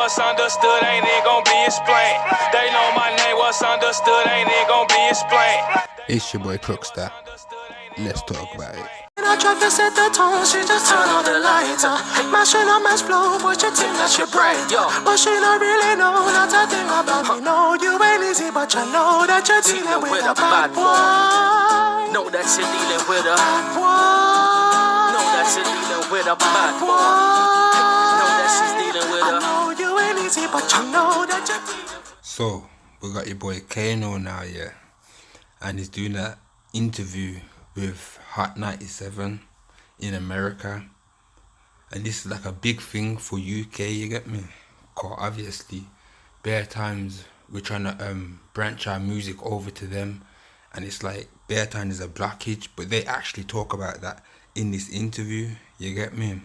what's understood ain't it gon' be explained. They know my name, what's understood ain't it gon' be explained. It's your boy Crookstar. Let's talk about it. I try to set the tone, she just turn on the lights. Mashing on my flow, but you think that you're bright. But she don't really know, not a thing about me. No, you ain't easy, but you know that you're dealing with a bad boy. Know that you're dealing with a bad boy. Know that you're dealing with a bad boy. Know that she's dealing with a I know you ain't easy, but you know that you're dealing. So, we got your boy Kano now, yeah. And he's doing an interview with Hot 97 in America, and this is like a big thing for UK, you get me? Cause obviously bare times we're trying to branch our music over to them, and it's like bare time is a blockage, but they actually talk about that in this interview, you get me?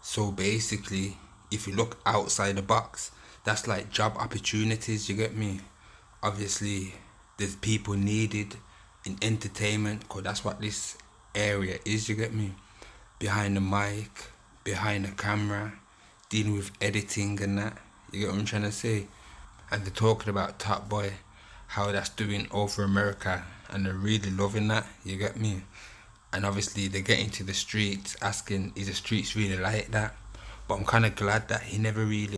So basically, if you look outside the box, that's like job opportunities, you get me? Obviously there's people needed in entertainment, cause that's what this area is, you get me? Behind the mic, behind the camera, dealing with editing and that, you get what I'm trying to say? And they're talking about Top Boy, how that's doing over America, and they're really loving that, you get me? And obviously they're getting to the streets asking, is the streets really like that? But I'm kind of glad that he never really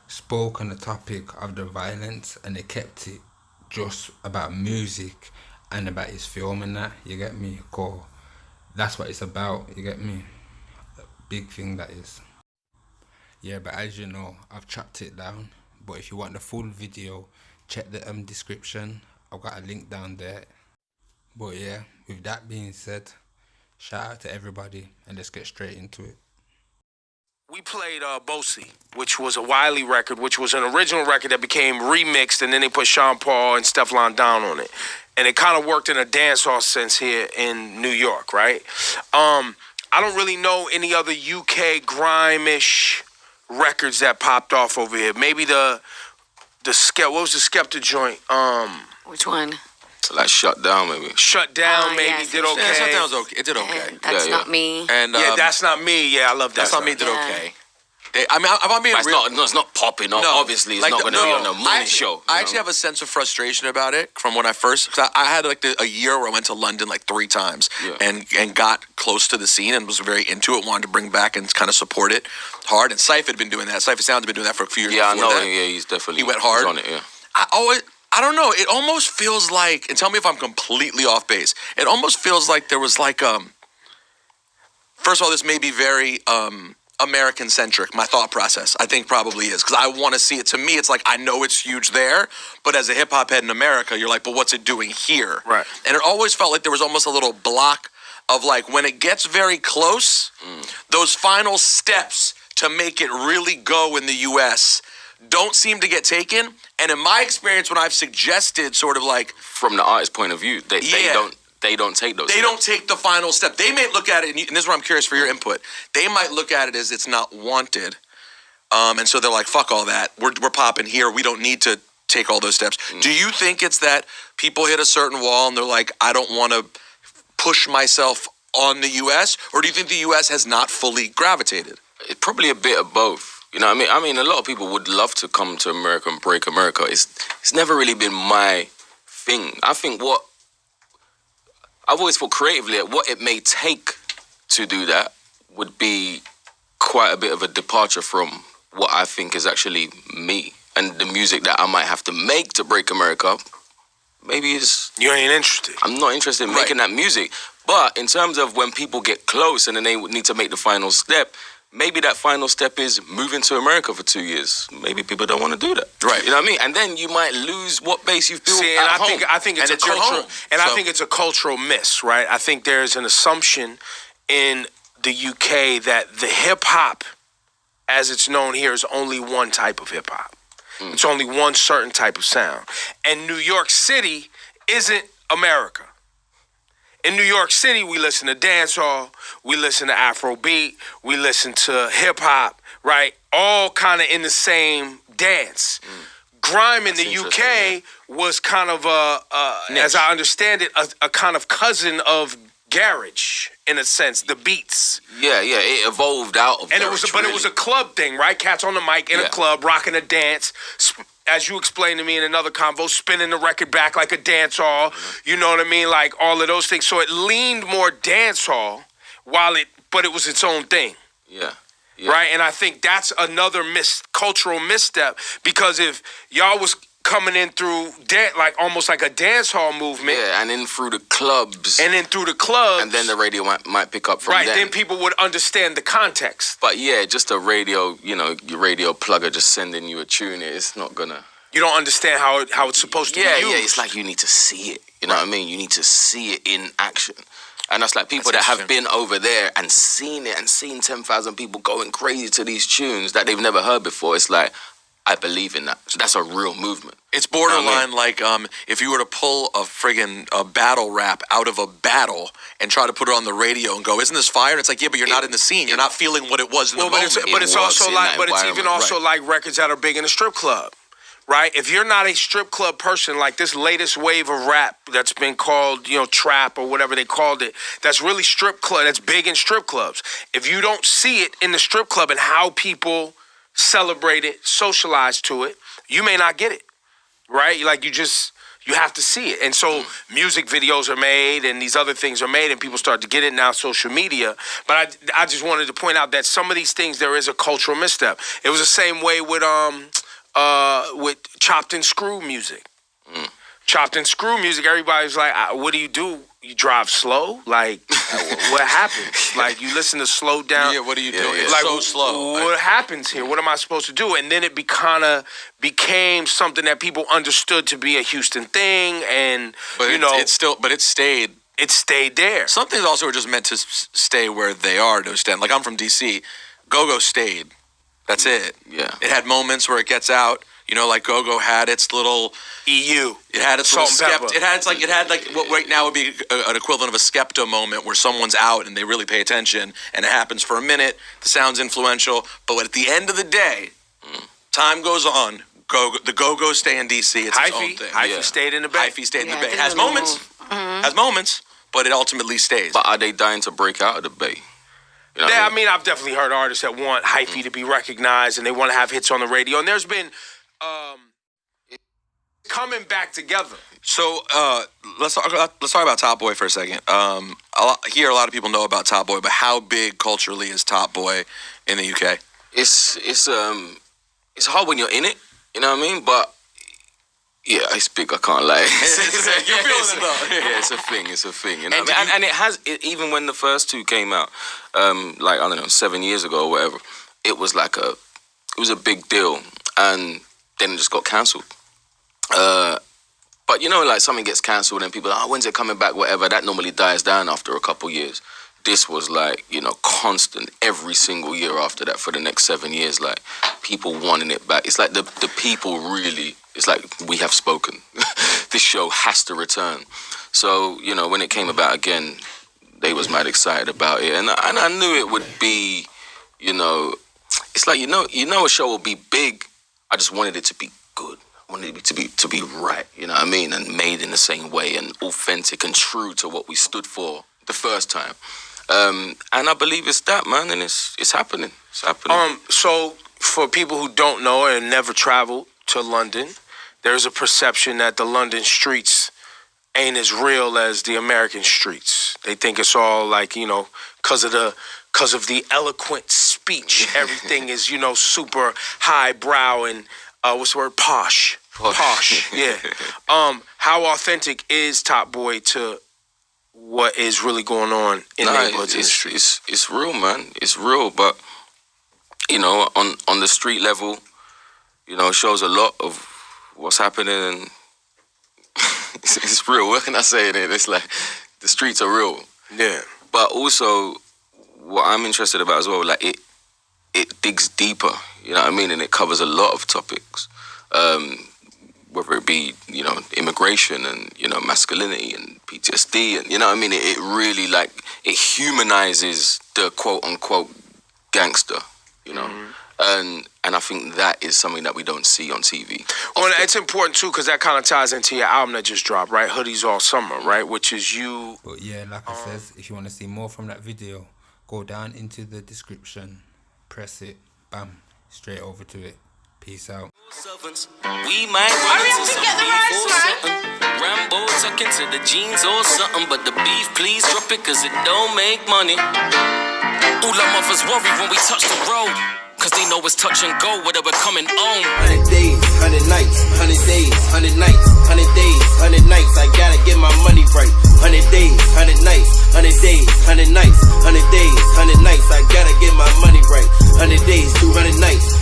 spoke on the topic of the violence, and they kept it just about music and about his film and that, you get me? Cause that's what it's about, you get me? A big thing that is. Yeah, but as you know, I've chopped it down. But if you want the full video, check the description. I've got a link down there. But yeah, with that being said, shout out to everybody, and let's get straight into it. We played Bosie, which was a Wiley record, which was an original record that became remixed, and then they put Sean Paul and Stefflon Don on it. And it kind of worked in a dancehall sense here in New York, right? I don't really know any other UK grime-ish records that popped off over here. Maybe what was the Skepta joint? Which one? Like Shut Down, maybe. Shut Down, maybe, yes, did okay. Yeah, Shut Down's okay. It did okay. That's not me. And yeah, That's Not Me. Yeah, I love that. That's Not Me did okay. I mean, if I'm being real, it's not popping. No, obviously, it's like not going to be on a morning show. I actually have a sense of frustration about it from when I first. Cause I had like a year where I went to London like 3 times and got close to the scene and was very into it. Wanted to bring back and kind of support it hard. And Syph had been doing that. Syph Sound had been doing that for a few years. Yeah, I know. That. Yeah, he's definitely. He went hard on it. Yeah. I don't know. It almost feels like, and tell me if I'm completely off base. It almost feels like there was like first of all, this may be very American centric. My thought process, I think, probably is because I want to see it. To me, it's like I know it's huge there, but as a hip hop head in America, you're like, but what's it doing here? Right. And it always felt like there was almost a little block of like when it gets very close, those final steps to make it really go in the U.S. don't seem to get taken. And in my experience, when I've suggested sort of like from the artist's point of view, they don't take those. They don't take the final step. They may look at it, and this is where I'm curious for your input. They might look at it as it's not wanted, and so they're like, "Fuck all that. We're popping here. We don't need to take all those steps." Do you think it's that people hit a certain wall and they're like, "I don't want to push myself on the U.S.," or do you think the U.S. has not fully gravitated? It's probably a bit of both. You know what I mean? A lot of people would love to come to America and break America. It's never really been my thing. I think what I've always thought creatively, what it may take to do that would be quite a bit of a departure from what I think is actually me. And the music that I might have to make to break America, maybe is... You ain't interested. I'm not interested in making that music. But in terms of when people get close and then they need to make the final step, maybe that final step is moving to America for 2 years. Maybe people don't want to do that. Right. You know what I mean? And then you might lose what base you've built See, at and home. I think it's a cultural, I think it's a cultural miss, right? I think there's an assumption in the UK that the hip hop, as it's known here, is only one type of hip hop. It's only one certain type of sound. And New York City isn't America. In New York City, we listen to dancehall, we listen to Afrobeat, we listen to hip hop, right? All kind of in the same dance. Grime in the UK was kind of as I understand it, a kind of cousin of garage in a sense, the beats. Yeah, it evolved out of And garage, it was a club thing, right? Cats on the mic in a club, rocking a dance. As you explained to me in another convo, spinning the record back like a dance hall. Mm-hmm. You know what I mean? Like all of those things. So it leaned more dance hall, but it was its own thing. Yeah. Right? And I think that's another cultural misstep, because if y'all was coming in through like almost like a dance hall movement. Yeah, and then through the clubs. And then the radio might pick up from right, them. then people would understand the context. But yeah, just a radio, your radio plugger just sending you a tune, it's not gonna... You don't understand how it's supposed to be used. Yeah, it's like you need to see it. You know what I mean? You need to see it in action. And that's like people that have been over there and seen it and seen 10,000 people going crazy to these tunes that they've never heard before. It's like, I believe in that. So that's a real movement. It's borderline like if you were to pull a friggin' battle rap out of a battle and try to put it on the radio and go, isn't this fire? And it's like, yeah, but you're not in the scene. You're not feeling what it was in the moment. But it's also like, but it's even also like records that are big in a strip club, right? If you're not a strip club person, like this latest wave of rap that's been called, trap or whatever they called it, that's really strip club, that's big in strip clubs. If you don't see it in the strip club and how people celebrate it, socialize to it, you may not get it, right? Like you have to see it. And so music videos are made and these other things are made and people start to get it now, social media. But I just wanted to point out that some of these things, there is a cultural misstep. It was the same way with chopped and screw music. Chopped and screw music, everybody's like, what do? You drive slow? Like, what happens? Like, you listen to slow down. Yeah, what do you do? It's like, so slow. What happens here? What am I supposed to do? And then it became something that people understood to be a Houston thing, and it stayed. It stayed there. Some things also are just meant to stay where they are to extend. Like, I'm from D.C. Go-Go stayed. That's it. Yeah. It had moments where it gets out. Like Go-Go had its little EU. It had its salt little It had what right now would be an equivalent of a Skepta moment where someone's out and they really pay attention and it happens for a minute. The sound's influential, but at the end of the day, time goes on. The Go-Go stay in DC. It's its own thing. Hyphy stayed in the Bay. Hyphy stayed in the Bay. It has moments. Has moments, but it ultimately stays. But are they dying to break out of the Bay? I mean, I've definitely heard artists that want Hyphy to be recognized and they want to have hits on the radio. And there's been coming back together. So let's talk about Top Boy for a second. A lot of people know about Top Boy, but how big culturally is Top Boy in the UK? It's hard when you're in it, you know what I mean? But yeah, it's big. I can't lie. You're feeling it though. Yeah, it's a thing. You know what I mean? And it has even when the first two came out, like I don't know, 7 years ago or whatever, it was a big deal, and then it just got cancelled. But like something gets cancelled and people are like, when's it coming back, whatever. That normally dies down after a couple years. This was like, constant every single year after that for the next 7 years, like people wanting it back. It's like the people really, it's like we have spoken. This show has to return. So, when it came about again, they was mad excited about it. And I knew it would be, it's like, a show will be big. I just wanted it to be good. I wanted it to be right, you know what I mean? And made in the same way and authentic and true to what we stood for the first time. And I believe it's that, man, and it's happening. It's happening. So for people who don't know and never traveled to London, there's a perception that the London streets ain't as real as the American streets. They think it's all like, because of the eloquent speech, everything is, super highbrow and what's the word? Posh. Yeah. How authentic is Top Boy to what is really going on in the neighborhoods in the streets? It's real, man. It's real, but on the street level, it shows a lot of what's happening, and it's real. What can I say in it? It's like the streets are real. Yeah. But also, what I'm interested about as well, like it digs deeper. You know what I mean? And it covers a lot of topics, whether it be immigration and masculinity and PTSD, and you know what I mean. It really it humanizes the quote unquote gangster. And I think that is something that we don't see on TV. Well, it's important too because that kind of ties into your album that just dropped, right? Hoodies All Summer, right? Which is you. But yeah, like I says, if you want to see more from that video, go down into the description, press it, bam, straight over to it. Peace out. We might run into some beef or something. Rambo tuck into the jeans or something. But the beef, please drop it, cause it don't make money. All our mothers worry when we touch the road, cause they know it's touch and go, whether we're coming home. 100 days, 100 nights, 100 days, 100 nights, 100 days, 100 nights. I gotta get my money right. 100 days, 100 nights, 100 days, 100 nights, 100 days, 100 nights. I gotta get my money right. 100 days, 200 nights.